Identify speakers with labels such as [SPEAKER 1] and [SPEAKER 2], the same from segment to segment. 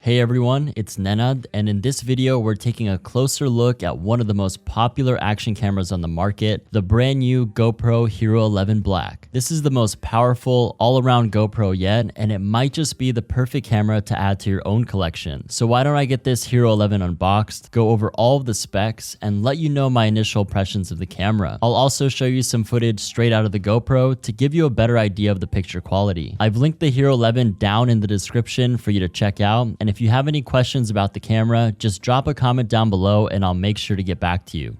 [SPEAKER 1] Hey everyone, it's Nenad, and in this video we're taking a closer look at one of the most popular action cameras on the market, the brand new GoPro Hero 11 Black. This is the most powerful all-around GoPro yet, and it might just be the perfect camera to add to your own collection. So why don't I get this Hero 11 unboxed, go over all of the specs, and let you know my initial impressions of the camera. I'll also show you some footage straight out of the GoPro to give you a better idea of the picture quality. I've linked the Hero 11 down in the description for you to check out, and if you have any questions about the camera, just drop a comment down below and I'll make sure to get back to you.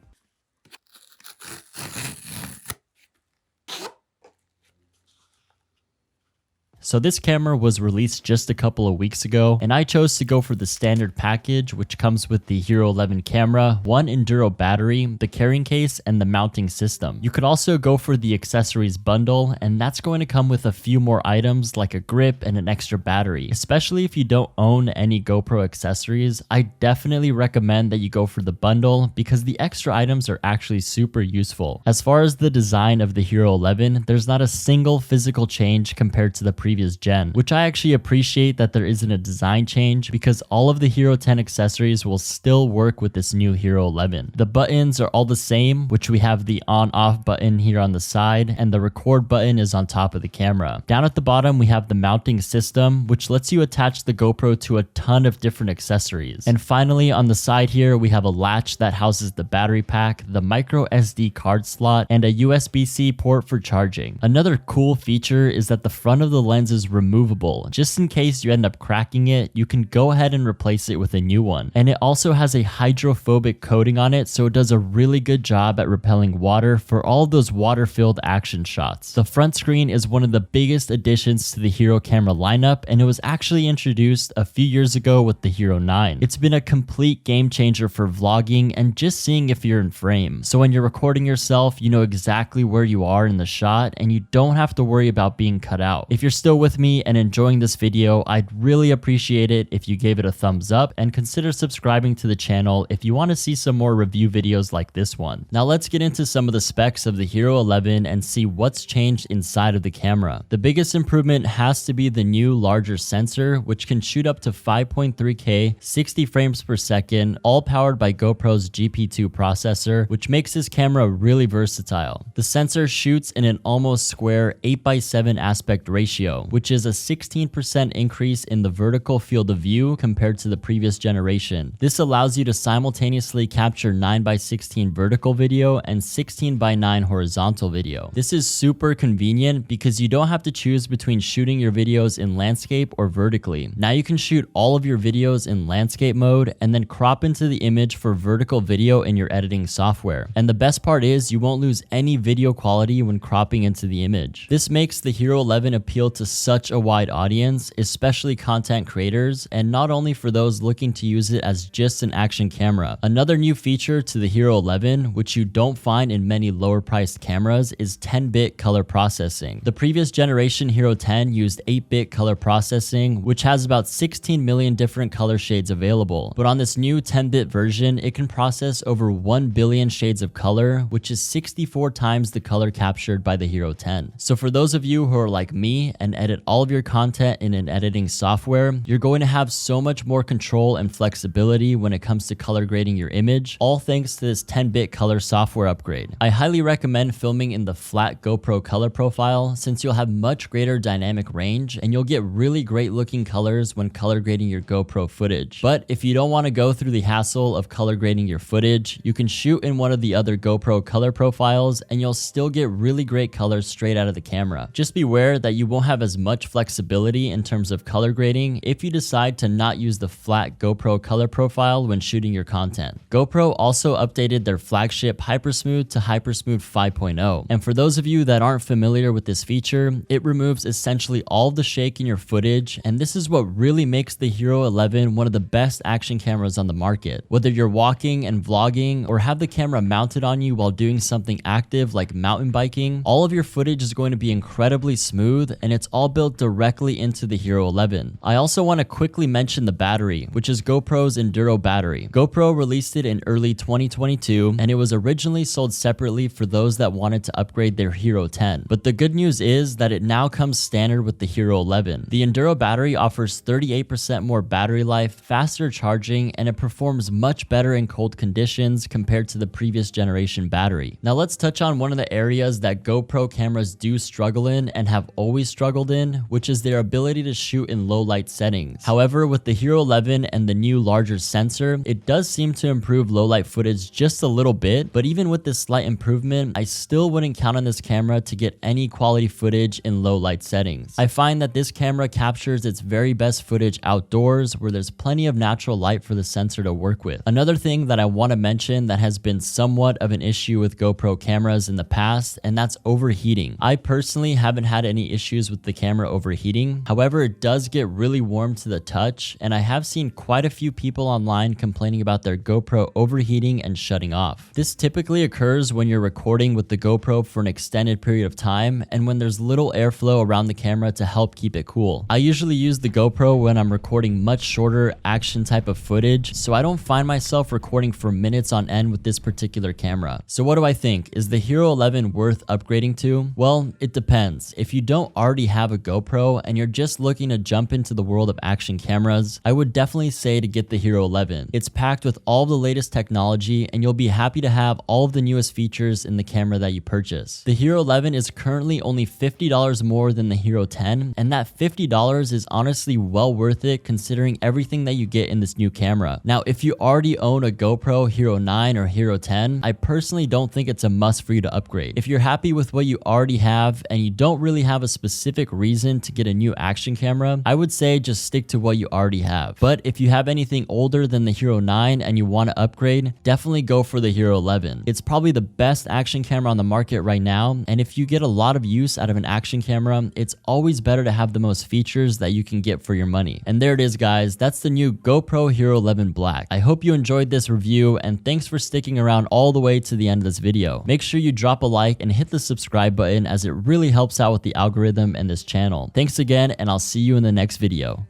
[SPEAKER 1] So this camera was released just a couple of weeks ago, and I chose to go for the standard package, which comes with the Hero 11 camera, one Enduro battery, the carrying case, and the mounting system. You could also go for the accessories bundle, and that's going to come with a few more items like a grip and an extra battery. Especially if you don't own any GoPro accessories, I definitely recommend that you go for the bundle because the extra items are actually super useful. As far as the design of the Hero 11, there's not a single physical change compared to the previous gen, which I actually appreciate that there isn't a design change because all of the Hero 10 accessories will still work with this new Hero 11. The buttons are all the same, which we have the on-off button here on the side, and the record button is on top of the camera. Down at the bottom, we have the mounting system, which lets you attach the GoPro to a ton of different accessories. And finally, on the side here, we have a latch that houses the battery pack, the micro SD card slot, and a USB-C port for charging. Another cool feature is that the front of the lens is removable. Just in case you end up cracking it, you can go ahead and replace it with a new one. And it also has a hydrophobic coating on it, so it does a really good job at repelling water for all of those water-filled action shots. The front screen is one of the biggest additions to the Hero camera lineup, and it was actually introduced a few years ago with the Hero 9. It's been a complete game changer for vlogging and just seeing if you're in frame. So when you're recording yourself, you know exactly where you are in the shot, and you don't have to worry about being cut out. If you're still with me and enjoying this video, I'd really appreciate it if you gave it a thumbs up and consider subscribing to the channel if you want to see some more review videos like this one. Now let's get into some of the specs of the Hero 11 and see what's changed inside of the camera. The biggest improvement has to be the new larger sensor, which can shoot up to 5.3K 60 frames per second, all powered by GoPro's GP2 processor, which makes this camera really versatile. The sensor shoots in an almost square 8:7 aspect ratio, which is a 16% increase in the vertical field of view compared to the previous generation. This allows you to simultaneously capture 9:16 vertical video and 16:9 horizontal video. This is super convenient because you don't have to choose between shooting your videos in landscape or vertically. Now you can shoot all of your videos in landscape mode and then crop into the image for vertical video in your editing software. And the best part is you won't lose any video quality when cropping into the image. This makes the Hero 11 appeal to such a wide audience, especially content creators, and not only for those looking to use it as just an action camera. Another new feature to the Hero 11, which you don't find in many lower priced cameras, is 10-bit color processing. The previous generation Hero 10 used 8-bit color processing, which has about 16 million different color shades available. But on this new 10-bit version, it can process over 1 billion shades of color, which is 64 times the color captured by the Hero 10. So for those of you who are like me and edit all of your content in an editing software, you're going to have so much more control and flexibility when it comes to color grading your image, all thanks to this 10-bit color software upgrade. I highly recommend filming in the flat GoPro color profile since you'll have much greater dynamic range and you'll get really great looking colors when color grading your GoPro footage. But if you don't want to go through the hassle of color grading your footage, you can shoot in one of the other GoPro color profiles and you'll still get really great colors straight out of the camera. Just beware that you won't have as much flexibility in terms of color grading if you decide to not use the flat GoPro color profile when shooting your content. GoPro also updated their flagship HyperSmooth to HyperSmooth 5.0. And for those of you that aren't familiar with this feature, it removes essentially all of the shake in your footage, and this is what really makes the Hero 11 one of the best action cameras on the market. Whether you're walking and vlogging or have the camera mounted on you while doing something active like mountain biking, all of your footage is going to be incredibly smooth, and it's all built directly into the Hero 11. I also want to quickly mention the battery, which is GoPro's Enduro battery. GoPro released it in early 2022, and it was originally sold separately for those that wanted to upgrade their Hero 10. But the good news is that it now comes standard with the Hero 11. The Enduro battery offers 38% more battery life, faster charging, and it performs much better in cold conditions compared to the previous generation battery. Now let's touch on one of the areas that GoPro cameras do struggle in and have always struggled in, which is their ability to shoot in low light settings. However, with the Hero 11 and the new larger sensor, it does seem to improve low light footage just a little bit, but even with this slight improvement, I still wouldn't count on this camera to get any quality footage in low light settings. I find that this camera captures its very best footage outdoors where there's plenty of natural light for the sensor to work with. Another thing that I want to mention that has been somewhat of an issue with GoPro cameras in the past, and that's overheating. I personally haven't had any issues with the camera overheating. However, it does get really warm to the touch, and I have seen quite a few people online complaining about their GoPro overheating and shutting off. This typically occurs when you're recording with the GoPro for an extended period of time and when there's little airflow around the camera to help keep it cool. I usually use the GoPro when I'm recording much shorter action type of footage, so I don't find myself recording for minutes on end with this particular camera. So what do I think? Is the Hero 11 worth upgrading to? Well, it depends. If you don't already have a GoPro and you're just looking to jump into the world of action cameras, I would definitely say to get the Hero 11. It's packed with all the latest technology and you'll be happy to have all of the newest features in the camera that you purchase. The Hero 11 is currently only $50 more than the Hero 10, and that $50 is honestly well worth it considering everything that you get in this new camera. Now, if you already own a GoPro Hero 9 or Hero 10, I personally don't think it's a must for you to upgrade. If you're happy with what you already have and you don't really have a specific reason to get a new action camera, I would say just stick to what you already have. But if you have anything older than the Hero 9 and you want to upgrade, definitely go for the Hero 11. It's probably the best action camera on the market right now, and if you get a lot of use out of an action camera, it's always better to have the most features that you can get for your money. And there it is, guys. That's the new GoPro Hero 11 Black. I hope you enjoyed this review, and thanks for sticking around all the way to the end of this video. Make sure you drop a like and hit the subscribe button as it really helps out with the algorithm and this channel. Thanks again, and I'll see you in the next video.